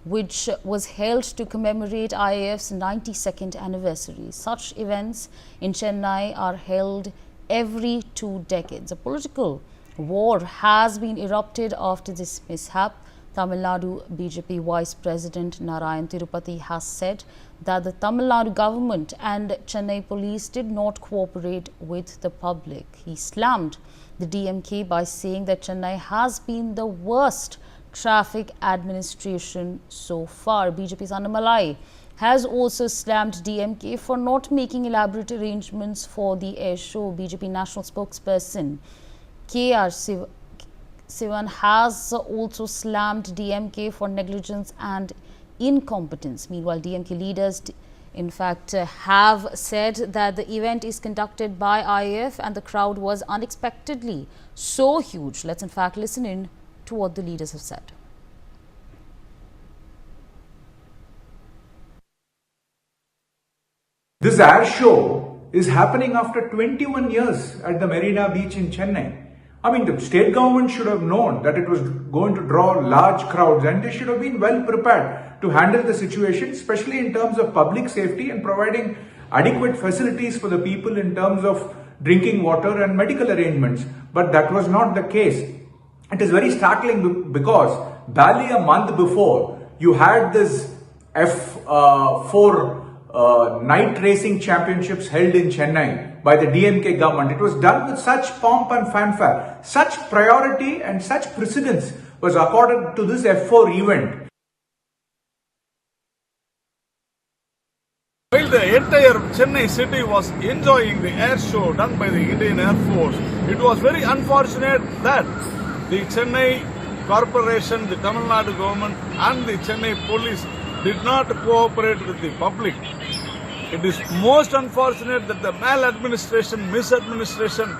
which was held to commemorate IAF's 92nd anniversary. Such events in Chennai are held every 2 decades. A political war has been erupted after this mishap. Tamil Nadu BJP Vice President Narayan Tirupati has said that the Tamil Nadu government and Chennai police did not cooperate with the public. He slammed the DMK by saying that Chennai has been the worst traffic administration so far. BJP's Annamalai has also slammed DMK for not making elaborate arrangements for the air show. BJP national spokesperson KR Sivan has also slammed DMK for negligence and incompetence. Meanwhile, DMK leaders in fact have said that the event is conducted by IAF and the crowd was unexpectedly so huge. Let's in fact listen in to what the leaders have said. This air show is happening after 21 years at the Marina beach in Chennai. I mean, the state government should have known that it was going to draw large crowds, and they should have been well prepared to handle the situation, especially in terms of public safety and providing adequate facilities for the people in terms of drinking water and medical arrangements. But that was not the case. It is very startling because barely a month before, you had this F4 night racing championships held in Chennai by the DMK government. It was done with such pomp and fanfare. Such priority and such precedence was accorded to this F4 event. While the entire Chennai city was enjoying the air show done by the Indian Air Force, it was very unfortunate that the Chennai Corporation, the Tamil Nadu government and the Chennai police did not cooperate with the public. It is most unfortunate that the maladministration, misadministration,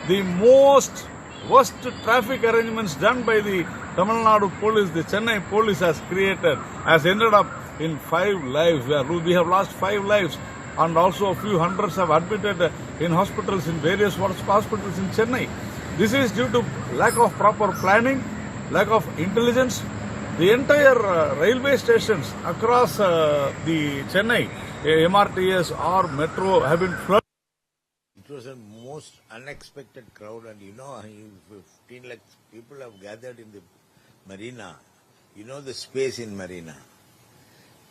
the most worst traffic arrangements done by the Tamil Nadu police, the Chennai police has created, has ended up in 5 lives. We have lost 5 lives, and also a few hundreds have admitted in hospitals, in various hospitals in Chennai. This is due to lack of proper planning, lack of intelligence. The entire railway stations across the Chennai, MRTS or metro, have been flooded. It was a most unexpected crowd, and 15 lakh people have gathered in the Marina. You know the space in Marina.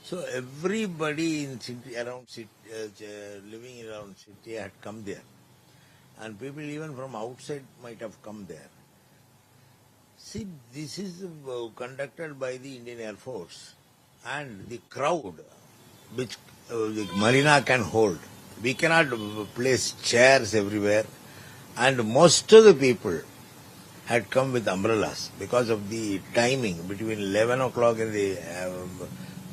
So everybody in city, around city, living around city had come there. And people even from outside might have come there. See, this is conducted by the Indian Air Force, and the crowd which the Marina can hold. We cannot place chairs everywhere, and most of the people had come with umbrellas because of the timing between 11 o'clock in the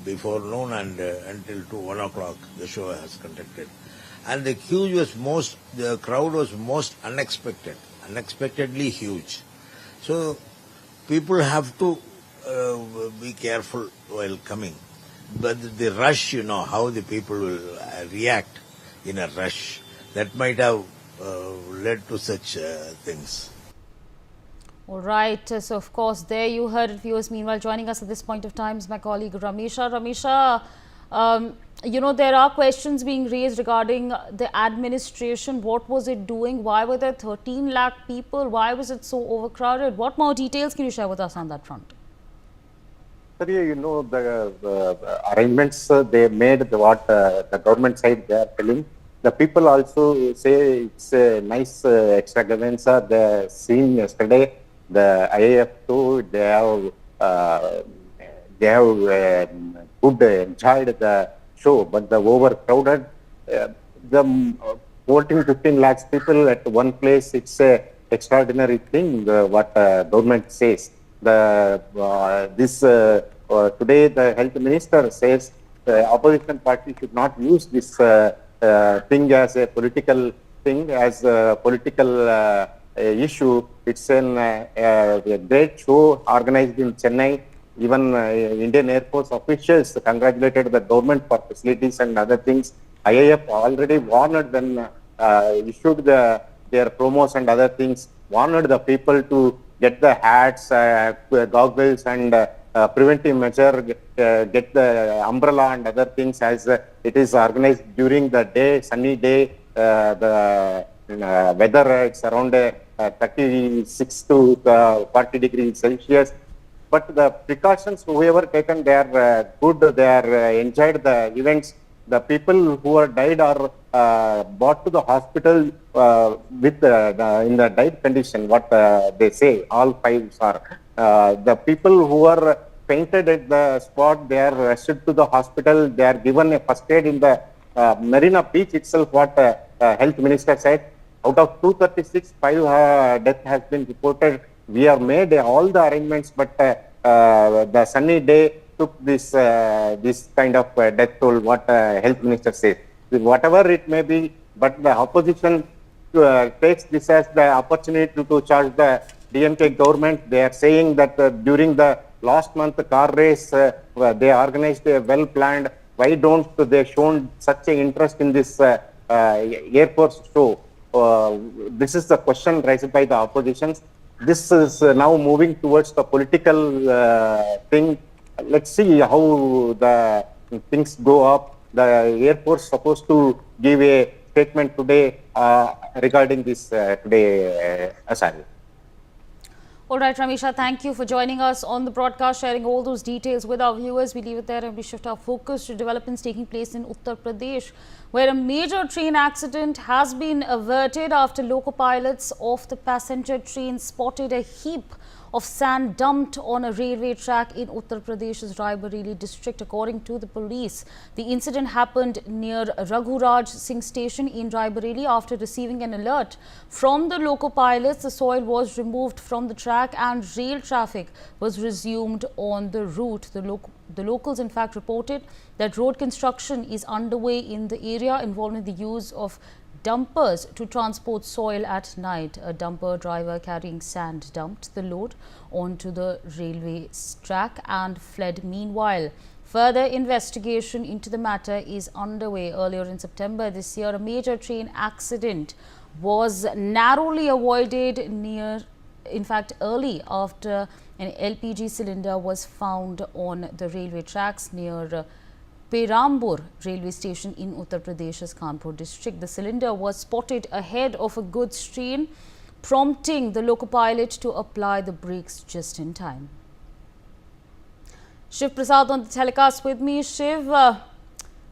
before noon and until 1 o'clock the show has conducted. And the crowd was most unexpectedly huge. So people have to be careful while coming. But the rush, how the people will react in a rush, that might have led to such things. All right. So, of course, there you heard it, viewers. Meanwhile, joining us at this point of time is my colleague Ramesha. Ramesha, there are questions being raised regarding the administration. What was it doing? Why were there 13 lakh people? Why was it so overcrowded? What more details can you share with us on that front? The arrangements they made, what the government side they are telling. The people also say it's a nice extravaganza. They seen yesterday the IAF too. They have good enjoyed the show, but the overcrowded, the 14-15 lakhs people at one place. It's a extraordinary thing. What government says. Today the health minister says the opposition party should not use this thing as a political thing, as a political issue. It's a great show organized in Chennai. Even Indian Air Force officials congratulated the government for facilities and other things. IAF already warned when issued their promos and other things, warned the people to get the hats, goggles and preventive measure, get the umbrella and other things as it is organized during the day, sunny day. The weather it's around 36 to 40 degrees Celsius. But the precautions, whoever taken, they are good. They are enjoyed the events. The people who are died are brought to the hospital with in the died condition. What they say, all 5 are. The people who are fainted at the spot, they are rushed to the hospital. They are given a first aid in the Marina beach itself. What health minister said, out of 236, 5 death has been reported. We have made all the arrangements, but the sunny day took this this kind of death toll. What health minister says, whatever it may be, but the opposition takes this as the opportunity to charge the DMK government. They are saying that during the last month car race, they organized a well planned. Why don't they shown such an interest in this Air Force show? This is the question raised by the oppositions. This is now moving towards the political thing. Let's see how the things go up. The Air Force supposed to give a statement today regarding this today, Asari. All right, Ramisha, thank you for joining us on the broadcast, sharing all those details with our viewers. We leave it there and we shift our focus to developments taking place in Uttar Pradesh, where a major train accident has been averted after loco pilots of the passenger train spotted a heap of sand dumped on a railway track in Uttar Pradesh's Raebareli district. According to the police, the incident happened near Raghuraj Singh station in Raebareli. After receiving an alert from the loco pilots, the soil was removed from the track and rail traffic was resumed on the route. The locals in fact reported that road construction is underway in the area involving the use of dumpers to transport soil at night. A dumper driver carrying sand dumped the load onto the railway track and fled. Meanwhile, further investigation into the matter is underway. Earlier in September this year, a major train accident was narrowly avoided early after an LPG cylinder was found on the railway tracks near Perambur railway station in Uttar Pradesh's Kanpur district. The cylinder was spotted ahead of a goods train, prompting the loco pilot to apply the brakes just in time. Shiv Prasad on the telecast with me. Shiv,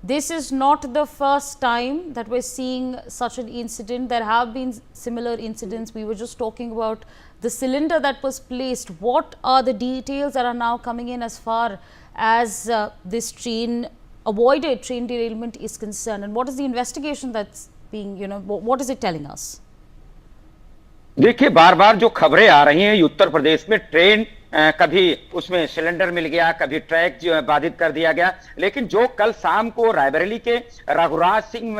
this is not the first time that we're seeing such an incident. There have been similar incidents. We were just talking about the cylinder that was placed. What are the details that are now coming in as far as this avoided train derailment is concerned, and what is the investigation that's being, what is it telling us? देखिए, बार बार जो खबरें आ रही हैं उत्तर प्रदेश में, train कभी उसमें cylinder मिल गया, कभी ट्रैक जो बाधित कर दिया गया, लेकिन जो कल शाम को रायबरेली के रघुराज सिंह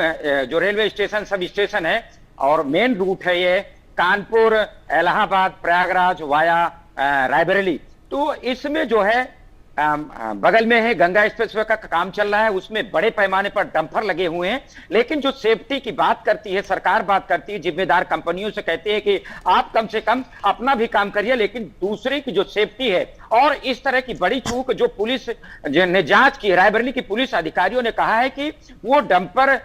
जो रेलवे स्टेशन सब स्टेशन है और मेन रूट है ये कानपुर, इलाहाबाद, प्रयागराज वाया रायबरेली, तो इसमें जो है बगल में है गंगा एक्सप्रेसवे का काम चल रहा है, उसमें बड़े पैमाने पर डंपर लगे हुए हैं। लेकिन जो सेफ्टी की बात करती है सरकार, बात करती है, जिम्मेदार कंपनियों से कहती है कि आप कम से कम अपना भी काम करिए, लेकिन दूसरे की जो सेफ्टी है, और इस तरह की बड़ी चूक जो पुलिस ने जांच की, रायबरेली की पुलिस अधिकारियों ने कहा है कि वो डंपर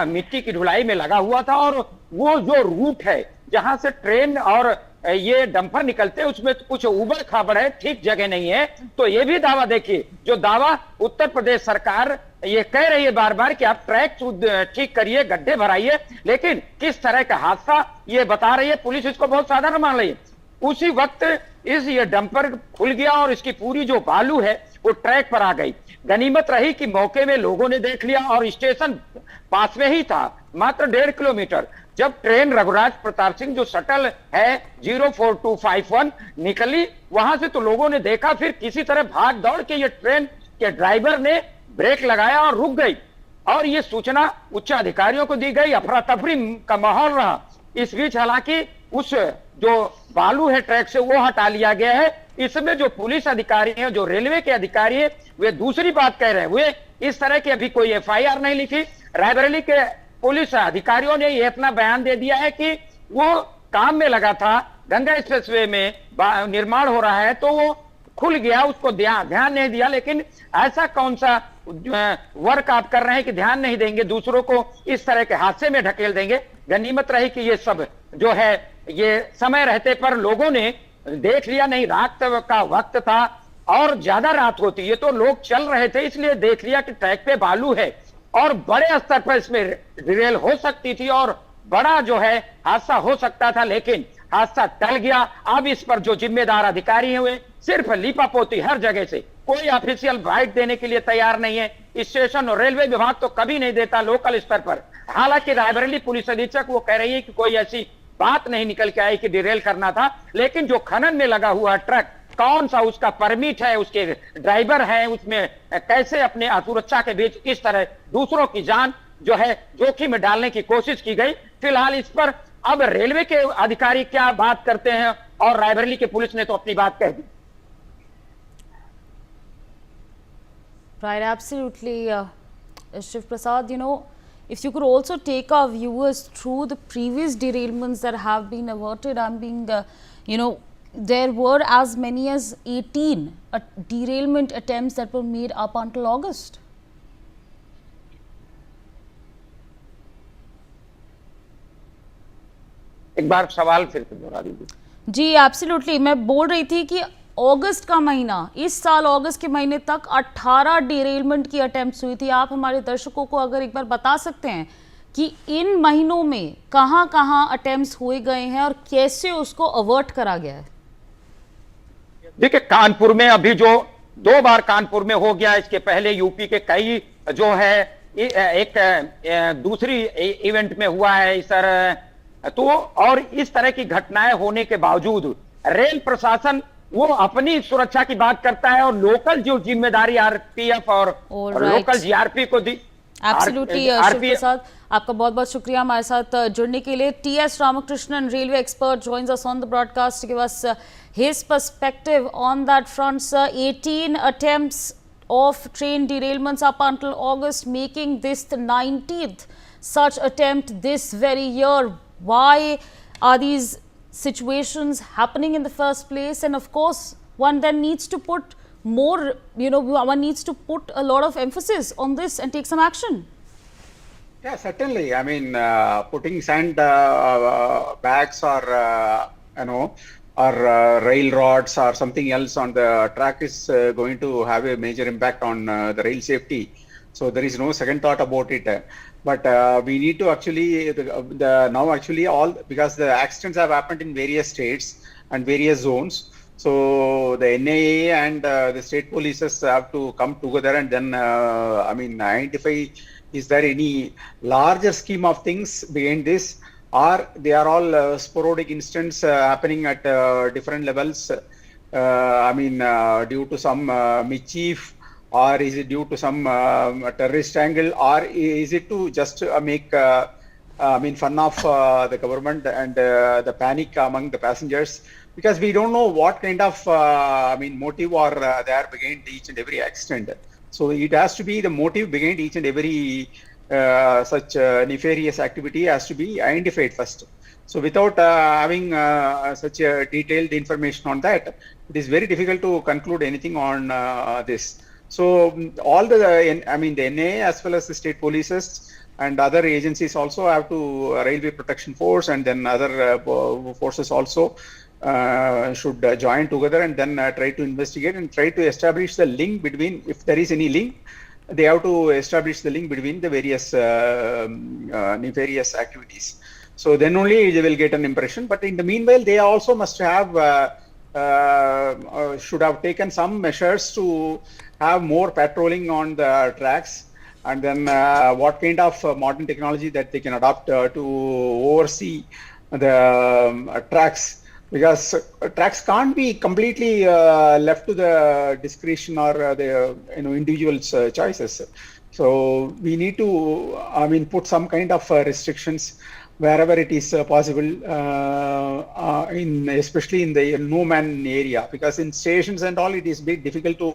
मिट्टी की ढुलाई में लगा हुआ था और वो जो रूट है जहां से ट्रेन और ये डंपर निकलते हैं उसमें कुछ उबड़ खाबड़ है, ठीक जगह नहीं है। तो ये भी दावा देखिए, जो दावा उत्तर प्रदेश सरकार ये कह रही है बार बार कि आप ट्रैक ठीक करिए, गड्ढे भराइए, लेकिन किस तरह का हादसा ये बता रही है पुलिस, इसको बहुत साधारण मान रही है। उसी वक्त ये डंपर खुल गया और इसकी पूरी जो बालू है वो ट्रैक पर आ गई। गनीमत रही कि मौके में लोगों ने देख लिया और स्टेशन पास में ही था, मात्र 1.5 किलोमीटर। जब ट्रेन रघुराज प्रताप सिंह जो शटल है 04251 निकली वहां से, तो लोगों ने देखा, फिर किसी तरह भाग दौड़ के ये ट्रेन के ड्राइवर ने ब्रेक लगाया और रुक गई और ये सूचना उच्च अधिकारियों को दी गई। अफरा तफरी का माहौल रहा। इस बीच हालांकि उस जो बालू है ट्रैक से वो हटा लिया गया है। इसमें जो पुलिस अधिकारी हैं, जो रेलवे के अधिकारी हैं, वे दूसरी बात कह रहे हैं। वे इस तरह की अभी कोई FIR नहीं लिखी। रायबरेली के पुलिस अधिकारियों ने ये अपना बयान दे दिया है कि वो काम में लगा था, गंगा एक्सप्रेसवे में निर्माण हो रहा है, तो वो खुल गया, उसको ध्यान नहीं दिया। लेकिन ऐसा कौन सा वर्क आप कर रहे हैं कि ध्यान नहीं देंगे, दूसरों को इस तरह के हादसे में ढकेल देंगे। गनीमत रही कि ये सब जो है ये समय रहते पर लोगों ने देख लिया, नहीं रात का वक्त था और ज्यादा रात होती, ये तो लोग चल रहे थे इसलिए देख लिया कि ट्रैक पे बालू है और बड़े स्तर पर इसमें डिरेल हो सकती थी और बड़ा जो है हादसा हो सकता था। लेकिन हादसा टल गया। अब इस पर जो जिम्मेदार अधिकारी हुए, सिर्फ लीपापोती हर जगह से, कोई ऑफिशियल बाइट देने के लिए तैयार नहीं है। स्टेशन और रेलवे विभाग तो कभी नहीं देता लोकल स्तर पर। हालांकि रायबरेली पुलिस अधीक्षक वो कह रही है कि कोई ऐसी बात नहीं निकल के आई कि डिरेल करना था, लेकिन जो खनन में लगा हुआ ट्रक, कौन सा उसका परमिट है, उसके ड्राइवर है, उसमें कैसे अपने असुरक्षा के बीच इस तरह दूसरों की जान जो है जोखिम में डालने की कोशिश की गई। फिलहाल इस पर अब रेलवे के अधिकारी क्या बात करते हैं और रायबरेली की पुलिस ने तो अपनी बात कह दी। Right, absolutely, Shiv Prasad. If you could also take our viewers through the previous derailments that have been averted. There were as many as 18 derailment attempts that were made up until August. एक बार सवाल फिर से दोहरा दीजिए। जी absolutely, मैं बोल रही थी कि अगस्त का महीना, इस साल अगस्त के महीने तक 18 डिरेलमेंट की अटेम्प्ट्स हुई थी। आप हमारे दर्शकों को अगर एक बार बता सकते हैं कि इन महीनों में कहां-कहां अटेम्प्ट्स हुए गए हैं और कैसे उसको अवर्ट करा गया है? देखिए, कानपुर में अभी जो 2 बार कानपुर में हो गया, इसके पहले यूपी के कई जो है एक दूसरी इवेंट में हुआ है सर। तो और इस तरह की घटनाएं होने के बावजूद रेल प्रशासन वो अपनी सुरक्षा की बात करता है और लोकल जो जिम्मेदारी आरपीएफ और लोकल जीआरपी को दी। एब्सोल्युटली शिव प्रसाद, आपका बहुत बहुत शुक्रिया हमारे साथ जुड़ने के लिए। TS Ramakrishnan, railway expert, joins us on the broadcast to give us his perspective on that front. Sir, 18 attempts of train derailments up until August, making this the 19th such attempt this very year. Why are these situations happening in the first place? And of course, one then needs to put more, one needs to put a lot of emphasis on this and take some action. Yeah, certainly. I mean, putting sand bags or rail rods or something else on the track is going to have a major impact on the rail safety. So there is no second thought about it. But we need to actually now actually all, because the accidents have happened in various states and various zones. So the NIA and the state polices have to come together and then identify, is there any larger scheme of things behind this, or they are all sporadic incidents happening at different levels, due to some mischief, or is it due to some terrorist angle, or is it to just make fun of the government and the panic among the passengers? Because we don't know what kind of motive or there behind each and every accident. So it has to be the motive behind each and every such nefarious activity has to be identified first. So without having such a detailed information on that, it is very difficult to conclude anything on this. So all the NIA as well as the state polices and other agencies also have to, Railway Protection Force and then other forces also should join together and then try to investigate and try to establish the link between, if there is any link, they have to establish the link between the various nefarious activities. So then only they will get an impression. But in the meanwhile, they also must have should have taken some measures to have more patrolling on the tracks, and then what kind of modern technology that they can adopt to oversee the tracks, because tracks can't be completely left to the discretion or the individuals' choices. So we need to put some kind of restrictions wherever it is possible, especially in the no man area, because in stations and all it is bit difficult to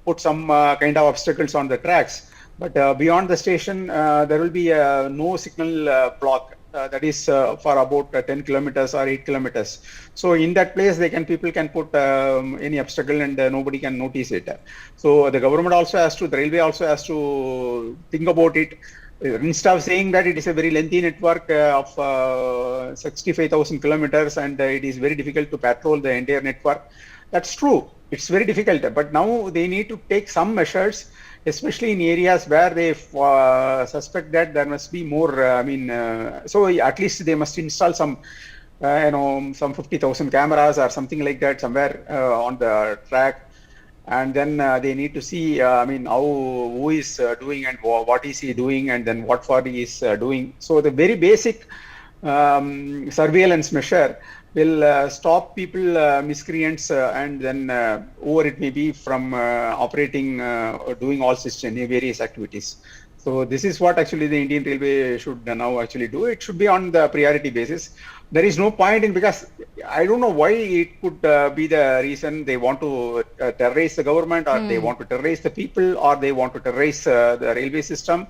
put some kind of obstacles on the tracks. But beyond the station, there will be no signal block. that is for about 10 kilometers or 8 kilometers. So in that place, people can put any obstacle and nobody can notice it. So the government also has to, the railway also has to think about it. Instead of saying that it is a very lengthy network of 65,000 kilometers and it is very difficult to patrol the entire network. That's true. It's very difficult. But now they need to take some measures, especially in areas where they suspect that there must be more. So at least they must install some, some 50,000 cameras or something like that somewhere on the track. And then they need to see, who is doing and what is he doing, and then what for he is doing. So the very basic surveillance measure will stop people, miscreants, and then or it may be from operating, doing all such various activities. So this is what actually the Indian Railway should now actually do. It should be on the priority basis. There is no point in, because I don't know why it could be the reason they want to terrorize the government, or they want to terrorize the people, or they want to terrorize the railway system.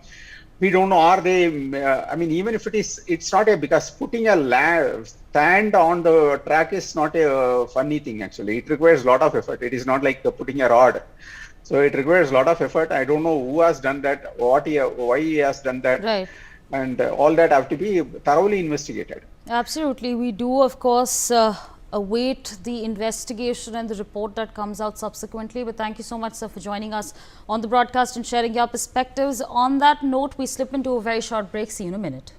We don't know. Are they? Even if it is, it's not because putting a stand on the track is not a funny thing. Actually, it requires a lot of effort. It is not like putting a rod. So it requires a lot of effort. I don't know who has done that, why he has done that, Right. And all that have to be thoroughly investigated. Absolutely. We do, of course, await the investigation and the report that comes out subsequently. But thank you so much, sir, for joining us on the broadcast and sharing your perspectives. On that note, we slip into a very short break. See you in a minute.